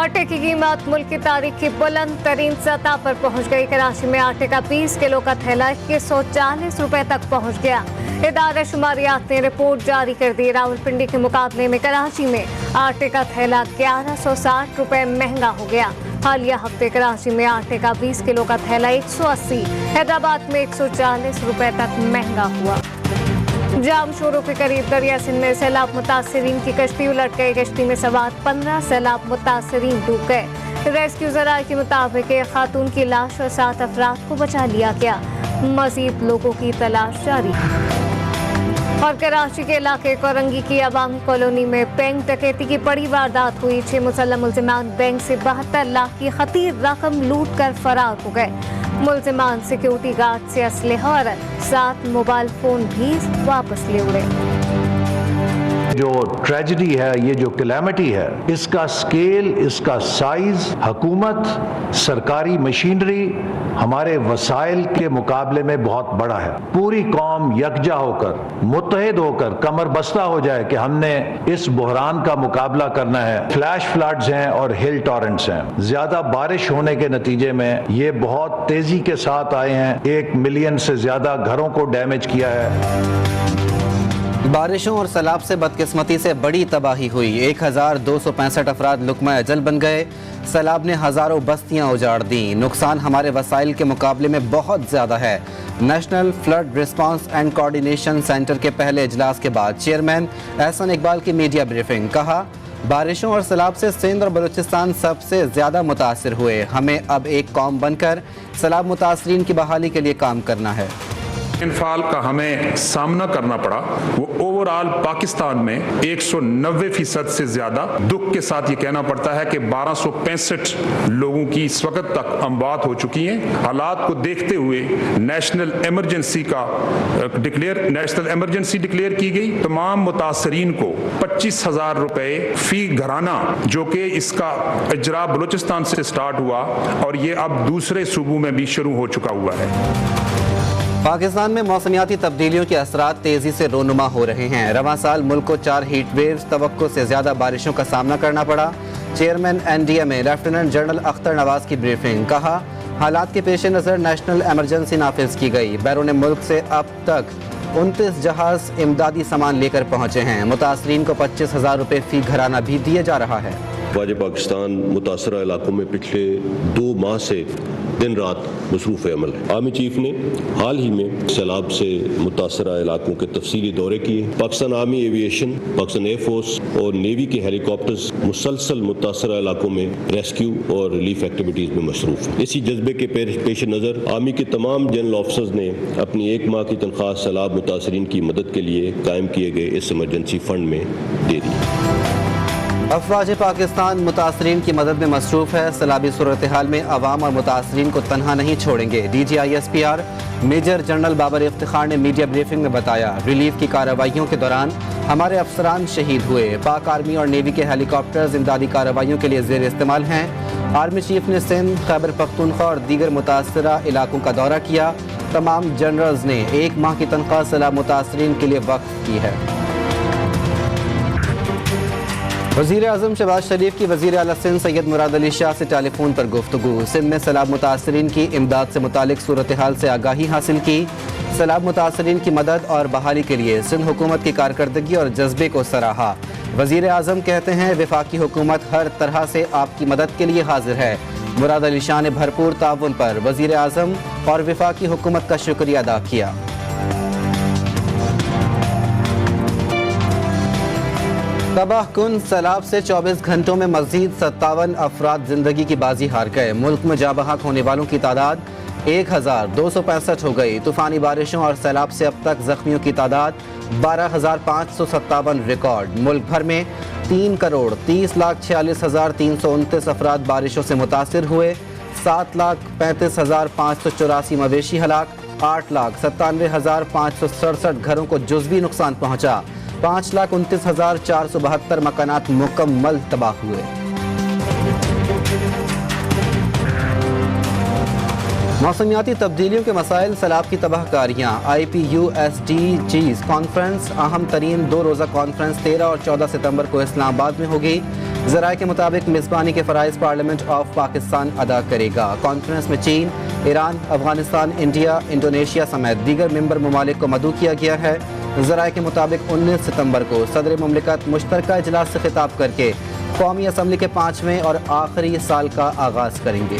आटे की कीमत मुल्क की तारीख की बुलंद तरीन सतह पर पहुंच गई। कराची में आटे का 20 किलो का थैला 2140 रुपए तक पहुंच गया। इदारा शुमारियात ने रिपोर्ट जारी कर दी। रावलपिंडी के मुकाबले में कराची में आटे का थैला 1160 रुपए महंगा हो गया। हालिया हफ्ते कराची में आटे का 20 किलो का थैला 180, हैदराबाद में 140 रुपए तक महंगा हुआ। जाम शोरों के करीब दरिया सिंध में सैलाब मुतासरीन की कश्ती उलट गई। कश्ती में सवार 15 सैलाब मुतासरीन डूब गए। रेस्क्यू ज़राए के मुताबिक एक खातून की लाश और 7 अफराद को बचा लिया गया। मजीद लोगों की तलाश जारी। और कराची के इलाके कोरंगी की अवामी कॉलोनी में बैंक डकैती की बड़ी वारदात हुई। 6 मुसल्लम मुल्जिमान बैंक से 72 लाख की खतीर रकम लूट कर फरार हो गए। मुल्जिमान सिक्योरिटी गार्ड से असलहा और 7 मोबाइल फोन भी वापस ले उड़े। जो ट्रेजेडी है, ये जो कैलेमिटी है, इसका स्केल, इसका साइज, हुकूमत, सरकारी मशीनरी, हमारे वसाइल के मुकाबले में बहुत बड़ा है। पूरी कौम यकजा होकर, मुत्तहिद होकर कमर बस्ता हो जाए कि हमने इस बुहरान का मुकाबला करना है। फ्लैश फ्लड्स हैं और हिल टॉरेंट्स हैं। ज्यादा बारिश होने के नतीजे में ये बहुत तेजी के साथ आए हैं। 1 मिलियन से ज्यादा घरों को डैमेज किया है। बारिशों और सैलाब से बदकिस्मती से बड़ी तबाही हुई। 1265 अफराद लुकमा अजल बन गए। सैलाब ने हज़ारों बस्तियां उजाड़ दी। नुकसान हमारे वसाइल के मुकाबले में बहुत ज़्यादा है। National flood response and coordination centre के पहले इजलास के बाद चेयरमैन एहसन इकबाल की मीडिया ब्रीफिंग। कहा, बारिशों और सैलाब से सिंध और बलूचिस्तान सबसे ज़्यादा मुतासिर हुए। हमें अब एक कौम बनकर सैलाब मुतासरीन की बहाली के लिए काम करना है। इनफाल का हमें सामना करना पड़ा, वो ओवरऑल पाकिस्तान में 190% से ज्यादा। दुख के साथ ये कहना पड़ता है कि 1265 लोगों की इस वक्त तक अमवात हो चुकी हैं। हालात को देखते हुए नेशनल इमरजेंसी डिक्लेयर की गई। तमाम मुतासरीन को 25,000 रुपए फी घराना, जो कि इसका इजरा बलूचिस्तान से स्टार्ट हुआ और ये अब दूसरे सूबों में भी शुरू हो चुका हुआ है। पाकिस्तान में मौसमियाती तब्दीलियों के असरात तेज़ी से रोनुमा हो रहे हैं। रवां साल मुल्क को 4 हीट वेव्स, तवक्को से ज़्यादा बारिशों का सामना करना पड़ा। Chairman NDMA lieutenant general Akhtar Nawaz की ब्रीफिंग। कहा, हालात के पेश नज़र नेशनल एमरजेंसी नाफिज की गई। बैरून मुल्क से अब तक 29 जहाज इमदादी सामान लेकर पहुँचे हैं। मुतासरीन को 25,000 रुपये फ़ी घराना भी दिया जा रहा है। वाज पाकिस्तान मुतासरा इलाकों में पिछले 2 माह से दिन रात मसरूफ़ अमल है। आर्मी चीफ ने हाल ही में सैलाब से मुतासरा इलाकों के तफसीली दौरे किए। Pakistan army aviation, Pakistan air force और नेवी के हेलीकॉप्टर्स मुसलसल मुतासरा इलाकों में रेस्क्यू और रिलीफ एक्टिविटीज़ में मसरूफ़ है। इसी जज्बे के पेश नज़र आर्मी के तमाम जनरल ऑफिसर्स ने अपनी 1 माह की तनख्वाह सैलाब मुतासरीन की मदद के लिए कायम किए गए इस इमरजेंसी फंड में दे दी। अफवाज पाकिस्तान मुतासरीन की मदद में मसरूफ़ है। सैलाबी सूरत हाल में अवाम और मुतासरीन को तनहा नहीं छोड़ेंगे। DGISPR major general Babar Iftikhar ने मीडिया ब्रीफिंग में बताया, रिलीफ की कार्रवाइयों के दौरान हमारे अफसरान शहीद हुए। पाक आर्मी और नेवी के हेलीकॉप्टर्स इमदादी कार्रवाइयों के लिए ज़ेर इस्तेमाल हैं। आर्मी चीफ ने सिंध, खैबर पख्तूनख्वा और दीगर मुतासरा इलाकों का दौरा किया। तमाम जनरल्स ने 1 माह की तनख्वाह सैलाब मुतासरीन के लिए वक्फ की है। वज़ीर आज़म शहबाज शरीफ की वज़ीर आला सिंध सैयद मुराद अली शाह से टेलीफोन पर गुफ्तगू। सिंध में सैलाब मुतासरीन की इमदाद से मुतालिक सूरत हाल से आगाही हासिल की। सैलाब मुतासरीन की मदद और बहाली के लिए सिंध हुकूमत की कारकर्दगी और जज्बे को सराहा। वज़ीर आज़म कहते हैं, वफाकी हुकूमत हर तरह से आपकी मदद के लिए हाजिर है। मुराद अली शाह ने भरपूर ताउन पर वज़ीर आज़म और वफाकी हुकूमत का शुक्रिया अदा किया। तबाह कुन सैलाब से 24 घंटों में मज़ीद 57 अफराद जिंदगी की बाजी हार गए। मुल्क में जाँ बहक होने वालों की तादाद 1265 हो गई। तूफ़ानी बारिशों और सैलाब से अब तक ज़ख्मियों की तादाद 12,557 रिकॉर्ड। मुल्क भर में 3,30,46,329 अफराद बारिशों से मुतासिर हुए। 7,35,584 मवेशी हलाक। 8,97,567 घरों को जुज़वी नुकसान पहुँचा। 5,29,472 मकानात मुकम्मल तबाह हुए। मौसमियाती तब्दीलियों के मसाइल, सैलाब की तबाहकारियाँ। IPUSDGs कॉन्फ्रेंस, अहम तरीन 2 रोज़ा कॉन्फ्रेंस 13 और 14 सितंबर को इस्लामाबाद में होगी। ज़राए के मुताबिक मेज़बानी के फ़राइज़ पार्लियामेंट ऑफ पाकिस्तान अदा करेगा। कॉन्फ्रेंस में चीन, ईरान, अफगानिस्तान, इंडिया, इंडोनेशिया समेत दीगर मेंबर ममालिक को मदऊ किया गया है। ज़राए के मुताबिक 19 सितंबर को सदर मुमलिकत मुश्तरका इजलास से खिताब करके कौमी असम्बली के 5वें और आखिरी साल का आगाज़ करेंगे।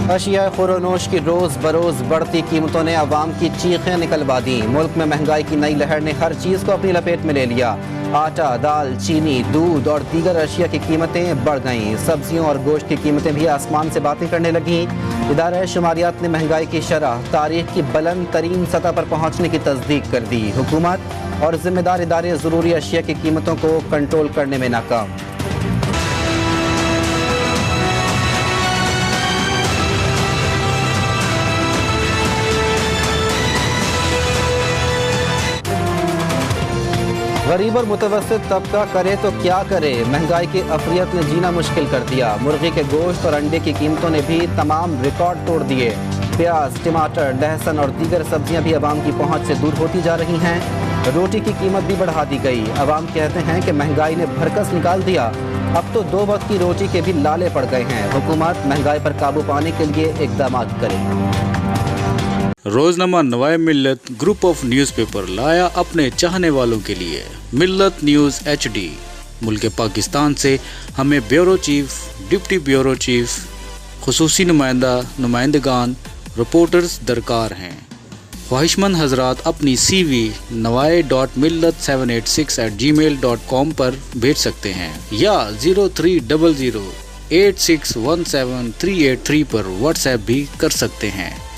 अशिया खुरोनोश की रोज़ बरोज़ बढ़ती कीमतों ने आवाम की चीखें निकलवा दी। मुल्क में महंगाई की नई लहर ने हर चीज़ को अपनी लपेट में ले लिया। आटा, दाल, चीनी, दूध और दीगर अशिया की कीमतें बढ़ गईं। सब्जियों और गोश्त की कीमतें भी आसमान से बातें करने लगीं। इदारा शुमारियात ने महंगाई की शरह तारीख की बुलंद तरीन सतह पर पहुँचने की तस्दीक कर दी। हुकूमत और ज़िम्मेदार इदारे ज़रूरी अशिया की कीमतों को कंट्रोल करने में नाकाम। गरीब और मुतवस्सित तबका करे तो क्या करे, महंगाई की अफरियत ने जीना मुश्किल कर दिया। मुर्गी के गोश्त और अंडे की कीमतों ने भी तमाम रिकॉर्ड तोड़ दिए। प्याज, टमाटर, लहसुन और दीगर सब्जियां भी आवाम की पहुंच से दूर होती जा रही हैं। रोटी की कीमत भी बढ़ा दी गई। आवाम कहते हैं कि महंगाई ने भरकस निकाल दिया, अब तो 2 वक्त की रोटी के भी लाले पड़ गए हैं। हुकूमत महंगाई पर काबू पाने के लिए इक़दाम करे। रोजनामा नवाए मिल्लत ग्रुप ऑफ न्यूज़पेपर लाया अपने चाहने वालों के लिए मिल्लत न्यूज़ HD। मुल्क पाकिस्तान से हमें bureau chief, deputy bureau chief, खुसूसी नुमाइंदा, नुमाइंदगान, रिपोर्टर्स दरकार हैं। ख्वाहिशमंद हजरात अपनी CV nawai.millat786@gmail.com पर भेज सकते हैं या 0300861738 पर व्हाट्सएप भी कर सकते हैं।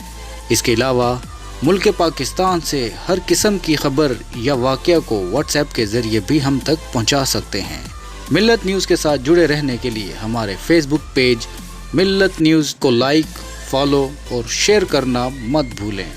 इसके अलावा मुल्क पाकिस्तान से हर किस्म की खबर या वाक़या को व्हाट्सएप के ज़रिए भी हम तक पहुंचा सकते हैं। मिल्लत न्यूज़ के साथ जुड़े रहने के लिए हमारे फेसबुक पेज मिल्लत न्यूज़ को लाइक, फॉलो और शेयर करना मत भूलें।